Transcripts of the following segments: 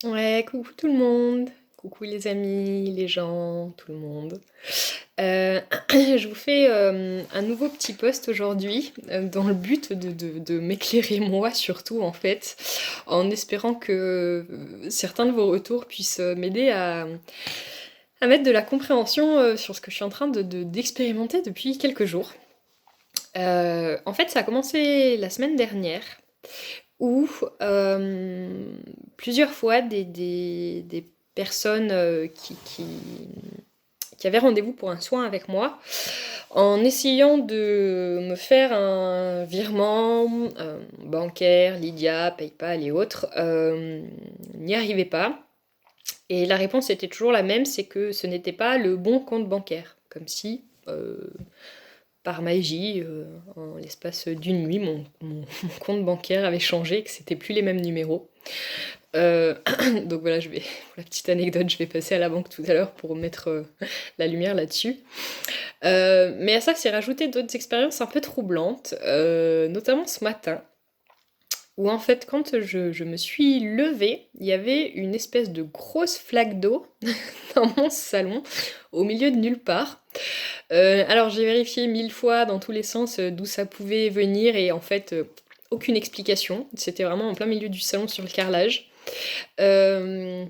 Ouais, coucou tout le monde. Coucou les amis, les gens, tout le monde. Euh, je vous fais un nouveau petit post aujourd'hui dans le but de m'éclairer moi surtout en fait, en espérant que certains de vos retours puissent m'aider à mettre de la compréhension sur ce que je suis en train d'expérimenter depuis quelques jours. En fait, ça a commencé la semaine dernière où plusieurs fois des personnes qui avaient rendez-vous pour un soin avec moi, en essayant de me faire un virement bancaire, Lydia, PayPal et autres, n'y arrivaient pas. Et la réponse était toujours la même, c'est que ce n'était pas le bon compte bancaire. Comme si, par magie, en l'espace d'une nuit, mon compte bancaire avait changé, que c'était plus les mêmes numéros. Euh, donc voilà, pour la petite anecdote, je vais passer à la banque tout à l'heure pour mettre la lumière là-dessus. Mais à ça s'est rajouté d'autres expériences un peu troublantes, notamment ce matin, où en fait, quand je me suis levée, il y avait une espèce de grosse flaque d'eau dans mon salon, au milieu de nulle part. Alors j'ai vérifié 1000 fois dans tous les sens d'où ça pouvait venir et en fait aucune explication. C'était vraiment en plein milieu du salon sur le carrelage. Euh,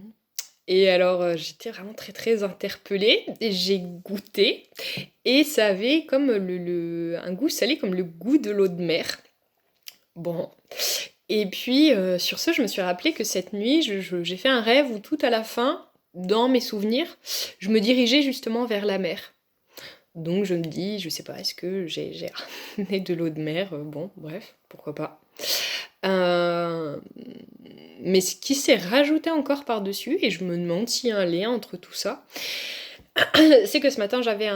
et alors j'étais vraiment très très interpellée. Et j'ai goûté et ça avait comme un goût salé comme le goût de l'eau de mer. Bon. Et puis sur ce je me suis rappelé que cette nuit j'ai fait un rêve où tout à la fin, dans mes souvenirs, je me dirigeais justement vers la mer. Donc je me dis, je sais pas, est-ce que j'ai ramené de l'eau de mer? Bon, bref, pourquoi pas. Euh, mais ce qui s'est rajouté encore par-dessus, et je me demande s'il y a un lien entre tout ça, c'est que ce matin j'avais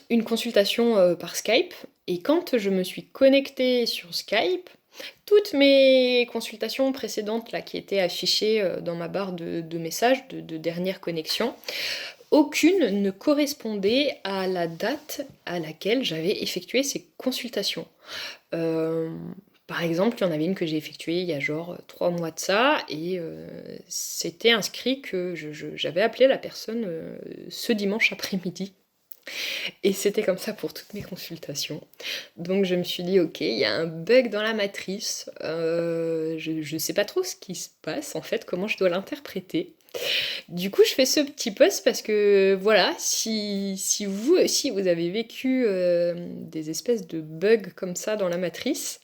une consultation par Skype, et quand je me suis connectée sur Skype, toutes mes consultations précédentes là, qui étaient affichées dans ma barre de messages de dernière connexion, aucune ne correspondait à la date à laquelle j'avais effectué ces consultations. Euh, Par exemple, il y en avait une que j'ai effectuée il y a genre 3 mois de ça, et c'était inscrit que j'avais appelé la personne ce dimanche après-midi. Et c'était comme ça pour toutes mes consultations. Donc je me suis dit, ok, il y a un bug dans la matrice, je sais pas trop ce qui se passe en fait, comment je dois l'interpréter. Du coup, je fais ce petit post parce que voilà, si vous aussi vous avez vécu des espèces de bugs comme ça dans la matrice,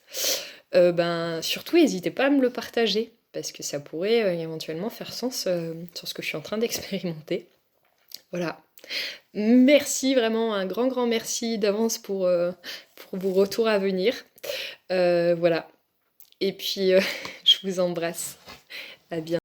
ben surtout n'hésitez pas à me le partager parce que ça pourrait éventuellement faire sens sur ce que je suis en train d'expérimenter. Voilà. Merci vraiment, un grand grand merci d'avance pour vos retours à venir. Voilà. Et puis je vous embrasse. À bientôt.